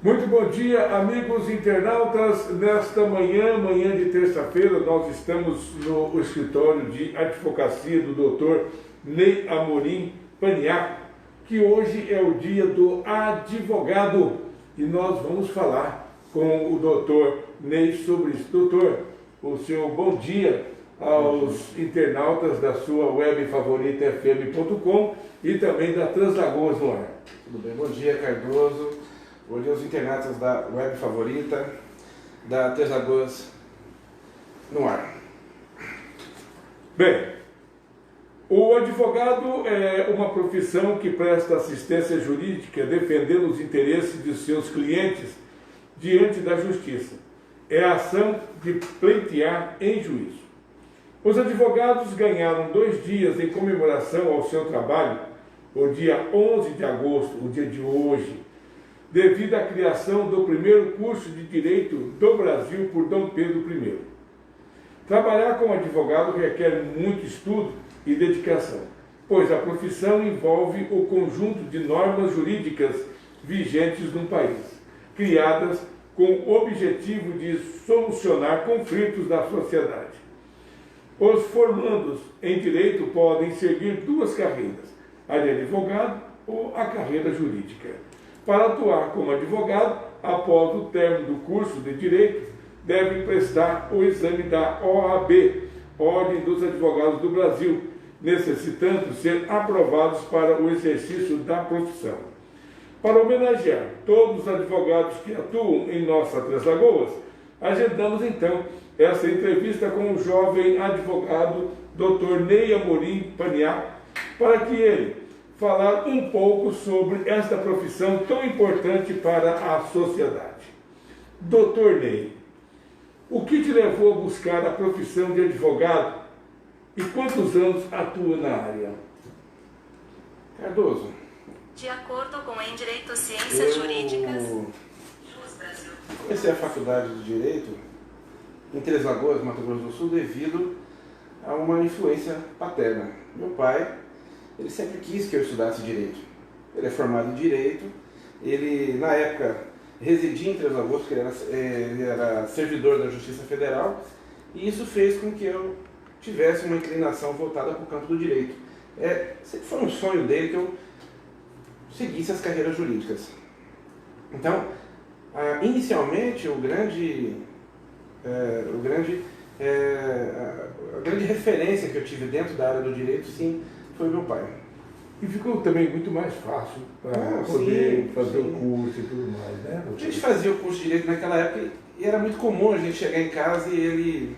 Muito bom dia, amigos internautas. Nesta manhã de terça-feira, nós estamos no escritório de advocacia do Dr. Ney Amorim Paniaco, que hoje é o dia do advogado e nós vamos falar com o Dr. Ney sobre isso. Doutor, o seu bom dia aos internautas da sua web favorita fm.com e também da Translagoas no ar. Tudo bem? Bom dia, Cardoso. Bom dia aos internautas da web favorita, da Translagoas no ar. Bem, o advogado é uma profissão que presta assistência jurídica defendendo os interesses de seus clientes diante da justiça. É a ação de pleitear em juízo. Os advogados ganharam 2 dias em comemoração ao seu trabalho, o dia 11 de agosto, o dia de hoje, devido à criação do primeiro curso de Direito do Brasil por Dom Pedro I. Trabalhar como advogado requer muito estudo e dedicação, pois a profissão envolve o conjunto de normas jurídicas vigentes no país, criadas com o objetivo de solucionar conflitos da sociedade. Os formandos em Direito podem seguir 2 carreiras, a de advogado ou a carreira jurídica. Para atuar como advogado, após o término do curso de Direito, deve prestar o exame da OAB, Ordem dos Advogados do Brasil, necessitando ser aprovados para o exercício da profissão. Para homenagear todos os advogados que atuam em nossa Translagoas, agendamos então essa entrevista com o jovem advogado Dr. Ney Amorim Paniaco, para que ele falar um pouco sobre esta profissão tão importante para a sociedade. Dr. Ney, o que te levou a buscar a profissão de advogado e quantos anos atua na área? Cardoso, de acordo com em Direito Ciências Jurídicas, comecei a faculdade de Direito em Três Lagoas, Mato Grosso do Sul, devido a uma influência paterna. Meu pai, ele sempre quis que eu estudasse Direito. Ele é formado em Direito, ele, na época, residia em Três Lagoas, porque ele era servidor da Justiça Federal, e isso fez com que eu tivesse uma inclinação voltada para o campo do Direito. Sempre foi um sonho dele que eu seguisse as carreiras jurídicas. Então, inicialmente, a grande referência que eu tive dentro da área do Direito, sim, foi meu pai. E ficou também muito mais fácil para poder fazer o curso e tudo mais, né? A gente fazia o curso de Direito naquela época e era muito comum a gente chegar em casa e ele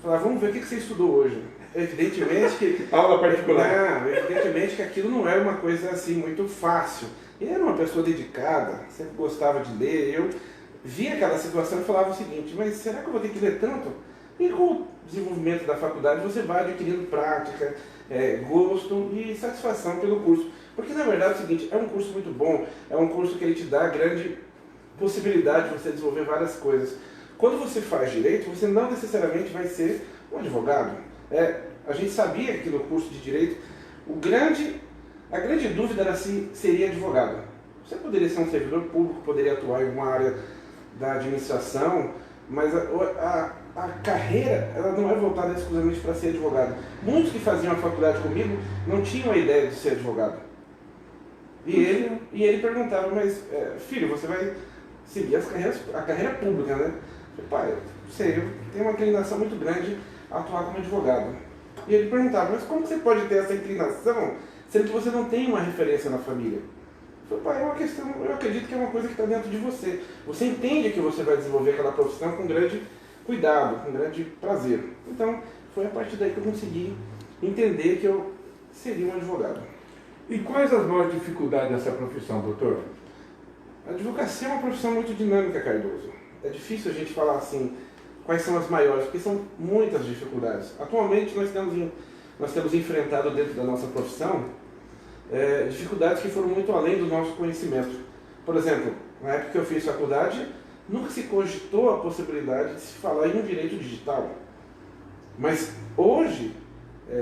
falar, vamos ver o que você estudou hoje. Evidentemente que... Aula particular. Não, evidentemente que aquilo não era uma coisa assim muito fácil. Ele era uma pessoa dedicada, sempre gostava de ler. Eu via aquela situação e falava o seguinte, mas será que eu vou ter que ler tanto? E com o desenvolvimento da faculdade você vai adquirindo prática, gosto e satisfação pelo curso. Porque na verdade é o seguinte, é um curso muito bom, é um curso que ele te dá grande possibilidade de você desenvolver várias coisas. Quando você faz Direito, você não necessariamente vai ser um advogado. A gente sabia que no curso de Direito, a grande dúvida era se seria advogado. Você poderia ser um servidor público, poderia atuar em uma área da administração, mas a carreira ela não é voltada exclusivamente para ser advogado. Muitos que faziam a faculdade comigo não tinham a ideia de ser advogado. E ele perguntava, mas filho, você vai seguir a carreira pública, né? Eu falei, pai, eu tenho uma inclinação muito grande a atuar como advogado. E ele perguntava, mas como você pode ter essa inclinação sendo que você não tem uma referência na família? Eu falei, pai, é uma questão, eu acredito que é uma coisa que está dentro de você. Você entende que você vai desenvolver aquela profissão com grande cuidado, com grande prazer. Então, foi a partir daí que eu consegui entender que eu seria um advogado. E quais as maiores dificuldades dessa profissão, doutor? A advocacia é uma profissão muito dinâmica, Cardoso. É difícil a gente falar assim, quais são as maiores, porque são muitas dificuldades. Atualmente nós temos enfrentado dentro da nossa profissão dificuldades que foram muito além do nosso conhecimento. Por exemplo, na época que eu fiz faculdade, nunca se cogitou a possibilidade de se falar em um direito digital. Mas hoje,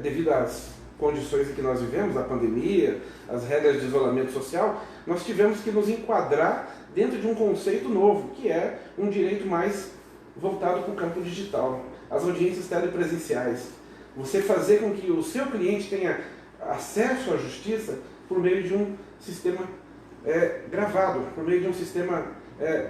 devido às condições em que nós vivemos, a pandemia, as regras de isolamento social, nós tivemos que nos enquadrar dentro de um conceito novo, que é um direito mais voltado para o campo digital, as audiências telepresenciais. Você fazer com que o seu cliente tenha acesso à justiça por meio de um sistema gravado, por meio de um sistema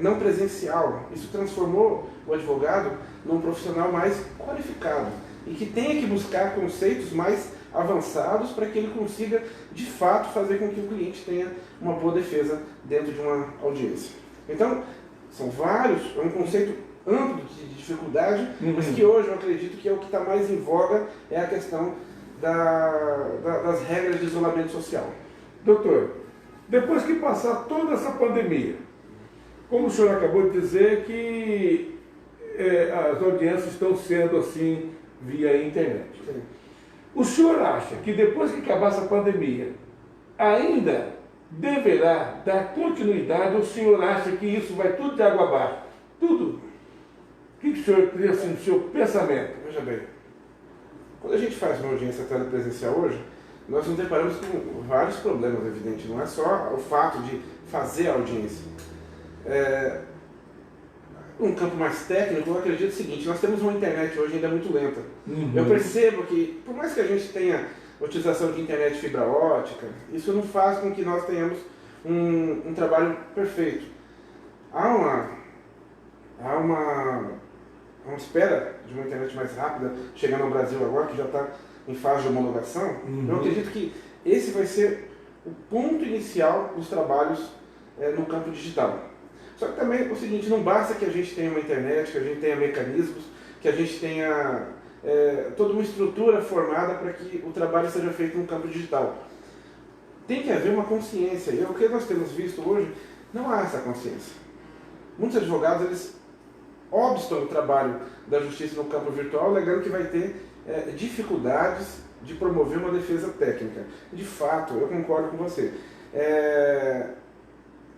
não presencial. Isso transformou o advogado num profissional mais qualificado e que tenha que buscar conceitos mais avançados para que ele consiga, de fato, fazer com que o cliente tenha uma boa defesa dentro de uma audiência. Então, são vários, é um conceito amplo de dificuldade, mas que hoje eu acredito que é o que está mais em voga, é a questão das regras de isolamento social. Doutor, depois que passar toda essa pandemia, como o senhor acabou de dizer que as audiências estão sendo assim via internet. Sim. O senhor acha que depois que acabar essa pandemia, ainda deverá dar continuidade, ou o senhor acha que isso vai tudo de água abaixo? Tudo? O que o senhor cria assim no seu pensamento? Veja bem, quando a gente faz uma audiência telepresencial hoje, nós nos deparamos com vários problemas, evidente. Não é só o fato de fazer a audiência. Um campo mais técnico, eu acredito o seguinte: nós temos uma internet hoje ainda muito lenta. Eu percebo que, por mais que a gente tenha utilização de internet fibra ótica, isso não faz com que nós tenhamos um trabalho perfeito. Há uma espera de uma internet mais rápida chegando ao Brasil agora, que já está em fase de homologação. Eu acredito que esse vai ser o ponto inicial dos trabalhos no campo digital. Só que também é o seguinte: não basta que a gente tenha uma internet, que a gente tenha mecanismos, que a gente tenha toda uma estrutura formada para que o trabalho seja feito no campo digital. Tem que haver uma consciência, e o que nós temos visto hoje, não há essa consciência. Muitos advogados, eles obstam o trabalho da justiça no campo virtual, alegando que vai ter dificuldades de promover uma defesa técnica. De fato, eu concordo com você.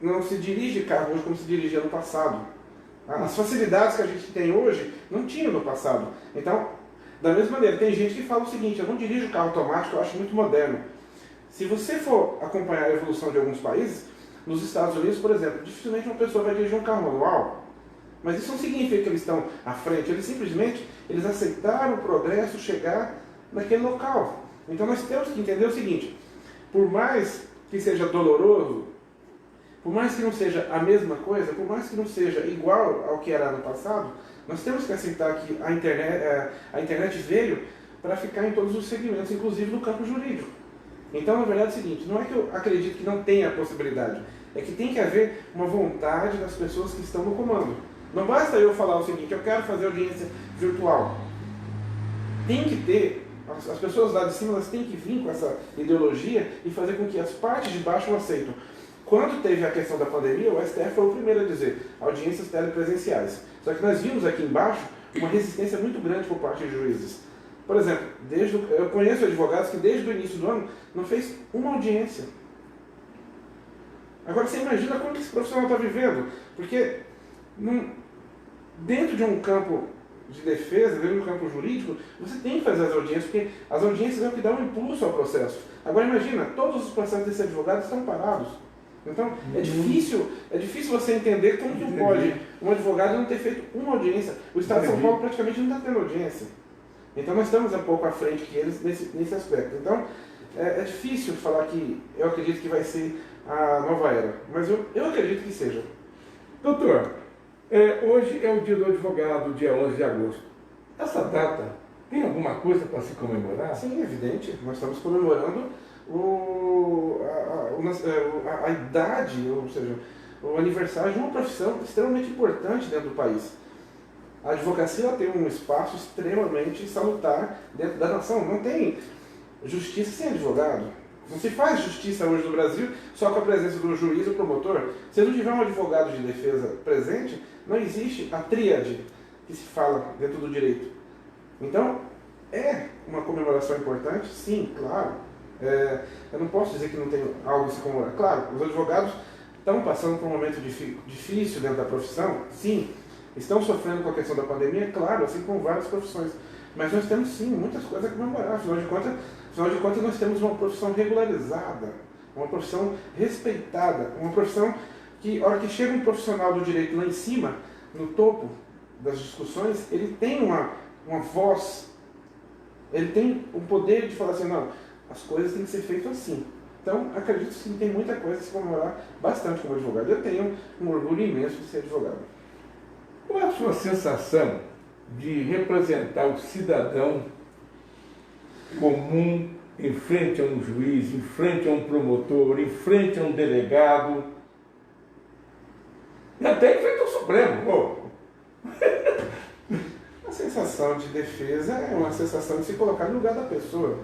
Não se dirige carro hoje como se dirigia no passado. As facilidades que a gente tem hoje não tinha no passado. Então, da mesma maneira, tem gente que fala o seguinte: eu não dirijo carro automático, eu acho muito moderno. Se você for acompanhar a evolução de alguns países, nos Estados Unidos, por exemplo, dificilmente uma pessoa vai dirigir um carro manual. Mas isso não significa que eles estão à frente, eles aceitaram o progresso chegar naquele local. Então nós temos que entender o seguinte: por mais que seja doloroso, por mais que não seja a mesma coisa, por mais que não seja igual ao que era no passado, nós temos que aceitar que a internet veio para ficar em todos os segmentos, inclusive no campo jurídico. Então, na verdade, é o seguinte: não é que eu acredito que não tenha a possibilidade, é que tem que haver uma vontade das pessoas que estão no comando. Não basta eu falar o seguinte: eu quero fazer audiência virtual. Tem que ter, as pessoas lá de cima, elas têm que vir com essa ideologia e fazer com que as partes de baixo o aceitem. Quando teve a questão da pandemia, o STF foi o primeiro a dizer audiências telepresenciais. Só que nós vimos aqui embaixo uma resistência muito grande por parte de juízes. Por exemplo, eu conheço advogados que desde o início do ano não fez uma audiência. Agora você imagina como esse profissional está vivendo. Porque dentro de um campo de defesa, dentro de um campo jurídico, você tem que fazer as audiências, porque as audiências é o que dá um impulso ao processo. Agora imagina, todos os processos desse advogado estão parados. Então, é difícil você entender como que pode um advogado não ter feito uma audiência. O Estado de São Paulo praticamente não está tendo audiência. Então, nós estamos um pouco à frente que eles nesse aspecto. Então, é difícil falar que eu acredito que vai ser a nova era, mas eu acredito que seja. Doutor, hoje é o dia do advogado, dia 11 de agosto. Essa data tem alguma coisa para se comemorar? Sim, é evidente. Nós estamos comemorando a idade, ou seja, o aniversário de uma profissão extremamente importante dentro do país. A advocacia ela tem um espaço extremamente salutar dentro da nação. Não tem justiça sem advogado. Não se faz justiça hoje no Brasil só com a presença do juiz e do promotor. Se não tiver um advogado de defesa presente, não existe a tríade que se fala dentro do direito. Então, é uma comemoração importante? Sim, claro. Eu não posso dizer que não tem algo a se comemorar. Claro, os advogados estão passando por um momento difícil dentro da profissão? Sim. Estão sofrendo com a questão da pandemia? Claro, assim como várias profissões. Mas nós temos sim muitas coisas a comemorar. Afinal de contas, Afinal de contas, nós temos uma profissão regularizada, uma profissão respeitada, uma profissão que, a hora que chega um profissional do direito lá em cima, no topo das discussões, ele tem uma voz, ele tem o poder de falar assim, não, as coisas têm que ser feitas assim. Então, acredito que tem muita coisa a se comemorar bastante como advogado. Eu tenho um orgulho imenso de ser advogado. Qual é a sua sensação de representar o cidadão comum em frente a um juiz, em frente a um promotor, em frente a um delegado, e até em frente ao Supremo? A sensação de defesa é uma sensação de se colocar no lugar da pessoa.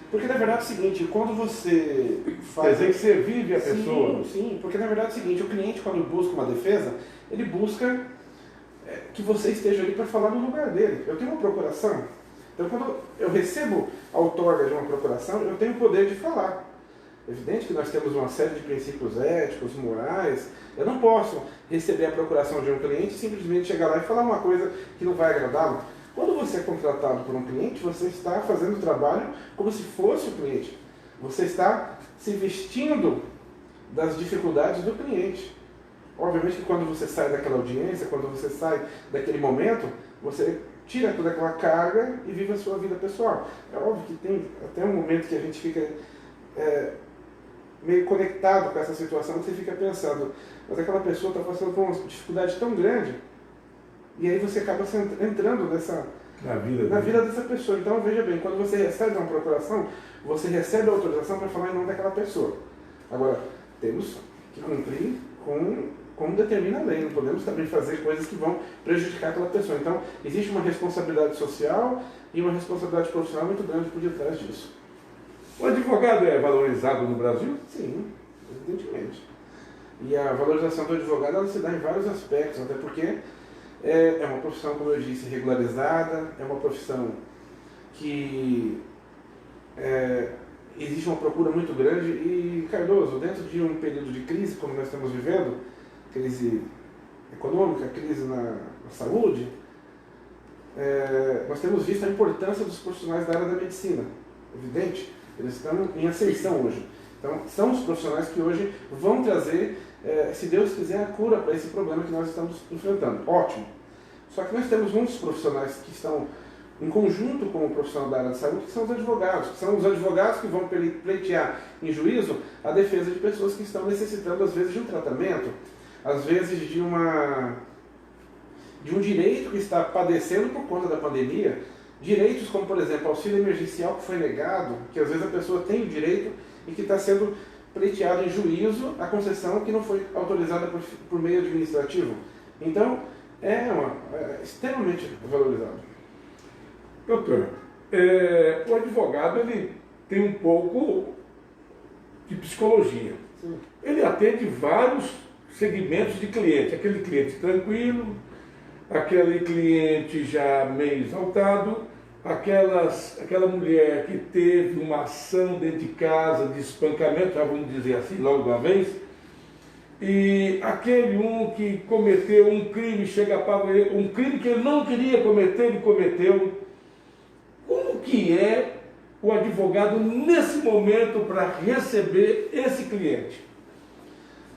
Porque na verdade é o seguinte, quando você faz... Quer dizer que você vive a pessoa. Sim, porque na verdade é o seguinte, o cliente quando busca uma defesa, ele busca que você esteja ali para falar no lugar dele. Eu tenho uma procuração, então quando eu recebo a outorga de uma procuração, eu tenho o poder de falar. É evidente que nós temos uma série de princípios éticos, morais. Eu não posso receber a procuração de um cliente e simplesmente chegar lá e falar uma coisa que não vai agradá-lo. Quando você é contratado por um cliente, você está fazendo o trabalho como se fosse o cliente. Você está se vestindo das dificuldades do cliente. Obviamente que quando você sai daquela audiência, quando você sai daquele momento, você tira toda aquela carga e vive a sua vida pessoal. É óbvio que tem até um momento que a gente fica meio conectado com essa situação, você fica pensando, mas aquela pessoa está passando por uma dificuldade tão grande, e aí você acaba entrando na vida dessa pessoa. Então veja bem, quando você recebe uma procuração, você recebe a autorização para falar em nome daquela pessoa. Agora, temos que cumprir como determina a lei, não podemos também fazer coisas que vão prejudicar aquela pessoa. Então, existe uma responsabilidade social e uma responsabilidade profissional muito grande por detrás disso. O advogado é valorizado no Brasil? Sim, evidentemente. E a valorização do advogado ela se dá em vários aspectos, até porque é uma profissão, como eu disse, regularizada, é uma profissão que existe uma procura muito grande e, Cardoso, dentro de um período de crise, como nós estamos vivendo, crise econômica, crise na saúde, nós temos visto a importância dos profissionais da área da medicina, evidente. Eles estão em ascensão hoje. Então, são os profissionais que hoje vão trazer, se Deus quiser, a cura para esse problema que nós estamos enfrentando. Ótimo. Só que nós temos muitos profissionais que estão em conjunto com o profissional da área de saúde, que são os advogados. Que são os advogados que vão pleitear em juízo a defesa de pessoas que estão necessitando, às vezes, de um tratamento, às vezes de um direito que está padecendo por conta da pandemia. Direitos como, por exemplo, auxílio emergencial que foi negado, que às vezes a pessoa tem o direito e que está sendo pleiteado em juízo a concessão que não foi autorizada por meio administrativo. Então, é extremamente valorizado. Doutor, o advogado ele tem um pouco de psicologia. Sim. Ele atende vários segmentos de cliente. Aquele cliente tranquilo, aquele cliente já meio exaltado, aquela mulher que teve uma ação dentro de casa de espancamento, já vamos dizer assim, logo de uma vez, e aquele que cometeu um crime, um crime que ele não queria cometer, ele cometeu. Como que é o advogado nesse momento para receber esse cliente?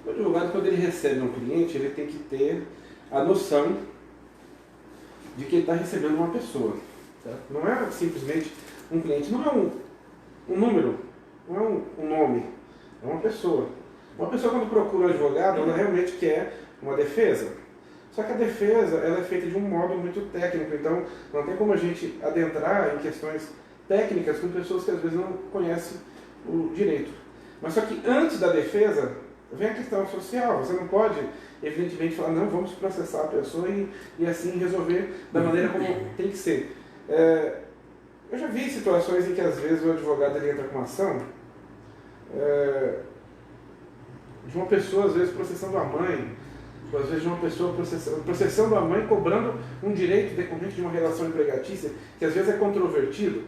O advogado, quando ele recebe um cliente, ele tem que ter a noção de que ele está recebendo uma pessoa. Certo? Não é simplesmente um cliente, não é um número, não é um nome, é uma pessoa. Uma pessoa, quando procura um advogado, ela realmente quer uma defesa. Só que a defesa ela é feita de um modo muito técnico, então não tem como a gente adentrar em questões técnicas com pessoas que às vezes não conhecem o direito. Mas só que antes da defesa, vem a questão social. Você não pode, evidentemente, falar, não, vamos processar a pessoa e assim resolver da maneira como tem que ser. Eu já vi situações em que às vezes o advogado ele entra com uma ação de uma pessoa, às vezes, processando a mãe, ou às vezes de uma pessoa processando a mãe, cobrando um direito decorrente de uma relação empregatícia, que às vezes é controvertido,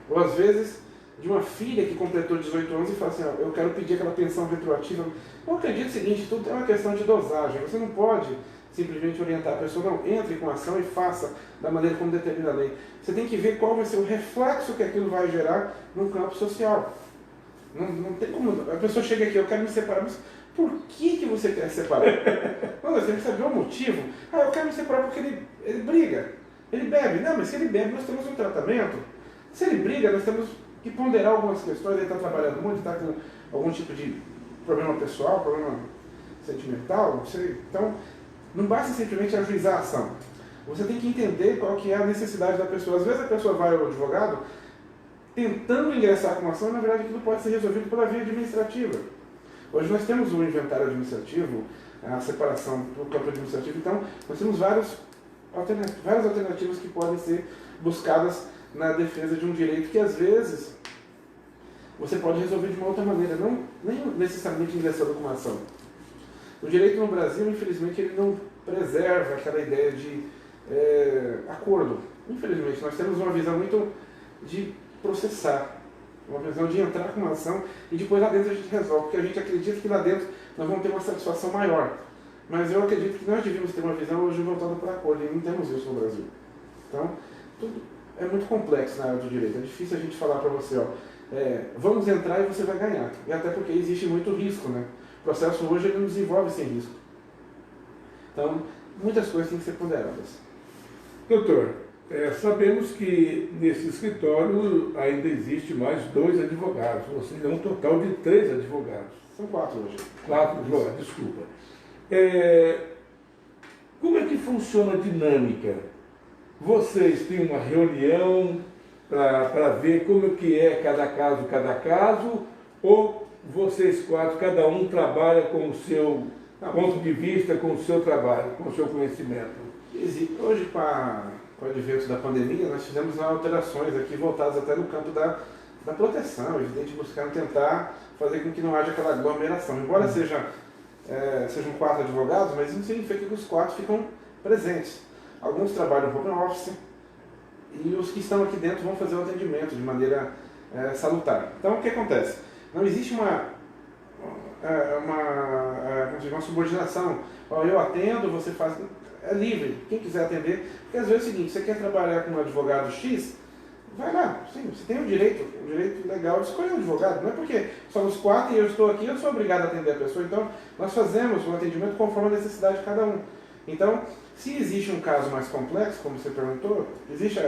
ou às vezes de uma filha que completou 18 anos e fala assim, eu quero pedir aquela pensão retroativa. Eu acredito o seguinte, tudo é uma questão de dosagem. Você não pode simplesmente orientar a pessoa, não, entre com a ação e faça da maneira como determina a lei. Você tem que ver qual vai ser o reflexo que aquilo vai gerar no campo social. Não tem como. A pessoa chega aqui, eu quero me separar, mas por que você quer se separar? Não, nós temos que saber o motivo. Eu quero me separar porque ele briga, ele bebe. Não, mas se ele bebe, nós temos um tratamento. Se ele briga, nós temos que ponderar algumas questões. Ele está trabalhando muito, está com algum tipo de problema pessoal, problema sentimental, não sei. Então, não basta simplesmente ajuizar a ação. Você tem que entender qual que é a necessidade da pessoa. Às vezes a pessoa vai ao advogado tentando ingressar com uma ação, e na verdade aquilo pode ser resolvido pela via administrativa. Hoje nós temos o inventário administrativo, a separação do campo administrativo, então nós temos várias alternativas que podem ser buscadas na defesa de um direito que às vezes você pode resolver de uma outra maneira, não nem necessariamente ingressando com uma ação. O direito no Brasil, infelizmente, ele não preserva aquela ideia de acordo. Infelizmente, nós temos uma visão muito de processar, uma visão de entrar com uma ação e depois lá dentro a gente resolve, porque a gente acredita que lá dentro nós vamos ter uma satisfação maior. Mas eu acredito que nós devíamos ter uma visão hoje voltada para acordo, e não temos isso no Brasil. Então, tudo é muito complexo na área do direito. É difícil a gente falar para você, vamos entrar e você vai ganhar. E até porque existe muito risco, né? O processo hoje ele não desenvolve sem risco. Então, muitas coisas têm que ser ponderadas. Doutor, sabemos que nesse escritório ainda existe mais 2 advogados, ou seja, um total de 3 advogados. São 4 hoje. 4 advogados, desculpa. Como é que funciona a dinâmica? Vocês têm uma reunião para ver como que é cada caso, ou vocês 4, cada um trabalha com o seu ponto de vista, com o seu trabalho, com o seu conhecimento? Hoje, com o advento da pandemia, nós fizemos alterações aqui voltadas até no campo da proteção, evidente, buscando tentar fazer com que não haja aquela aglomeração. Embora sejam 4 advogados, mas isso não significa que os 4 ficam presentes. Alguns trabalham home office e os que estão aqui dentro vão fazer o atendimento de maneira salutar. Então, o que acontece? Não existe uma subordinação. Eu atendo, você faz... É livre, quem quiser atender. Porque às vezes é o seguinte, você quer trabalhar com um advogado X, vai lá. Sim, você tem o direito legal de escolher um advogado. Não é porque somos 4 e eu estou aqui, eu sou obrigado a atender a pessoa. Então, nós fazemos um atendimento conforme a necessidade de cada um. Então, se existe um caso mais complexo, como você perguntou, existe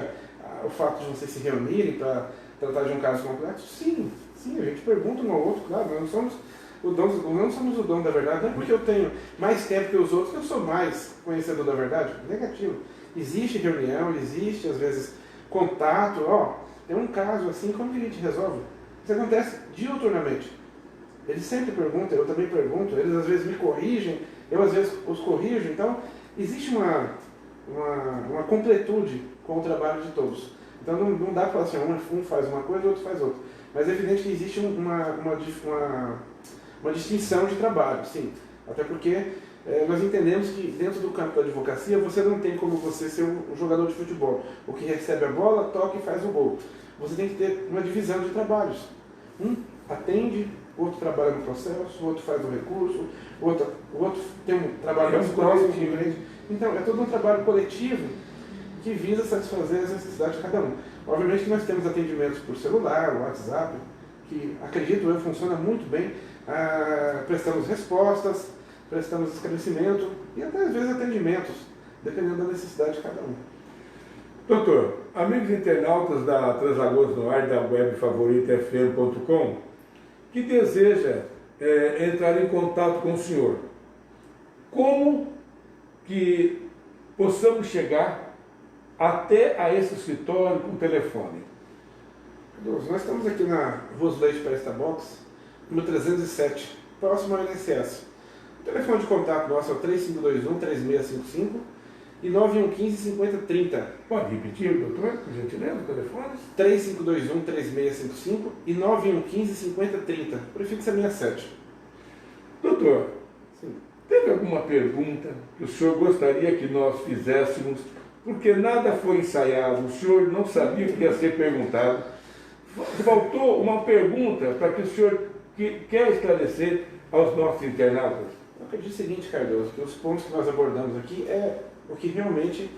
o fato de vocês se reunirem para tratar de um caso complexo? Sim, a gente pergunta um ao outro, claro, nós não somos o dono da verdade, não é porque eu tenho mais tempo que os outros que eu sou mais conhecedor da verdade. Negativo. Existe reunião, existe às vezes contato, tem um caso assim, como que a gente resolve? Isso acontece diuturnamente. Eles sempre perguntam, eu também pergunto, eles às vezes me corrigem, eu às vezes os corrijo, então existe uma completude com o trabalho de todos. Então não dá para falar assim, um faz uma coisa, o outro faz outra. Mas é evidente que existe uma distinção de trabalho, sim. Até porque nós entendemos que dentro do campo da advocacia você não tem como você ser um jogador de futebol. O que recebe a bola, toca e faz o gol. Você tem que ter uma divisão de trabalhos. Um atende, o outro trabalha no processo, o outro faz o recurso, o outro tem um trabalho mais próximo. Então, é todo um trabalho coletivo que visa satisfazer as necessidades de cada um. Obviamente que nós temos atendimentos por celular, WhatsApp, que, acredito eu, funciona muito bem. Prestamos respostas, prestamos esclarecimento e até às vezes atendimentos, dependendo da necessidade de cada um. Doutor, amigos internautas da Translagoas no Ar, da web favorita fm.com, que deseja entrar em contato com o senhor, como que possamos chegar até a esse escritório com telefone? Nós estamos aqui na Roosevelt Presta Box, número 307, próximo ao INSS. O telefone de contato nosso é o 3521-3655 e 9115-5030. Pode repetir, doutor, por gentileza, o telefone? 3521-3655 e 9115-5030, prefixo 67. Doutor, sim, teve alguma pergunta que o senhor gostaria que nós fizéssemos, porque nada foi ensaiado, o senhor não sabia o que ia ser perguntado? Faltou uma pergunta para que o senhor quer esclarecer aos nossos internautas? Eu acredito o seguinte, Cardoso, que os pontos que nós abordamos aqui é o que realmente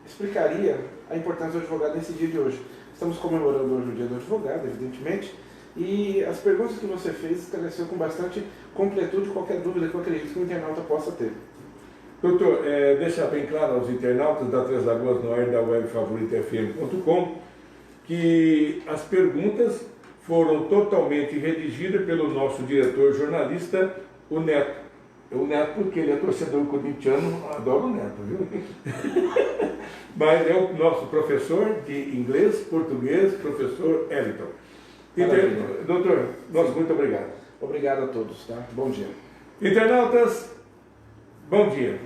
explicaria a importância do advogado nesse dia de hoje. Estamos comemorando hoje o dia do advogado, evidentemente, e as perguntas que você fez esclareceu com bastante completude qualquer dúvida que eu acredito que o internauta possa ter. Doutor, deixar bem claro aos internautas da Três Lagoas no ar da webfavoritofm.com que as perguntas foram totalmente redigidas pelo nosso diretor jornalista, o Neto. O Neto, porque ele é torcedor corintiano, adoro o Neto, viu? Mas é o nosso professor de inglês, português, professor Eliton. Doutor, muito obrigado. Obrigado a todos, tá? Bom dia. Internautas, bom dia.